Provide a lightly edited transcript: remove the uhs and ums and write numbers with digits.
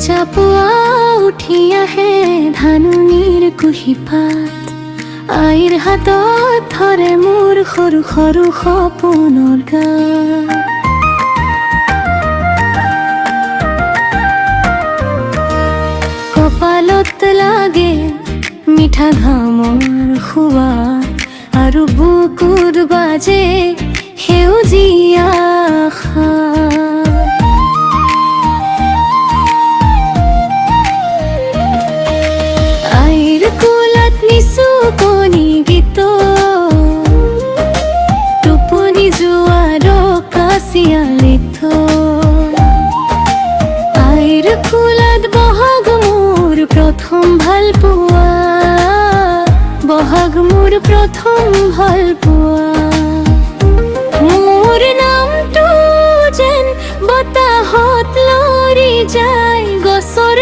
চাপুৱা উঠি আহে ধাননিৰ কুঁহিপাত আইৰ হাতত ধৰে মোৰ সৰু সৰু সপোনৰ গাঁত কপালত লাগে মিঠা ঘামৰ সোৱাদ আৰু বুকুত বাজে সেউজীয়া আশা আইৰ কোলাত নিচু কণী গীত টোপনি যোৱাৰ কাচিয়ালিত আইৰ কোলাত বহাগ মোৰ প্ৰথম ভাল পোৱা বহাগ মোৰ প্ৰথম ভাল পোৱা মোৰ নামটো যেন বতাহত লৰি যায় গছৰ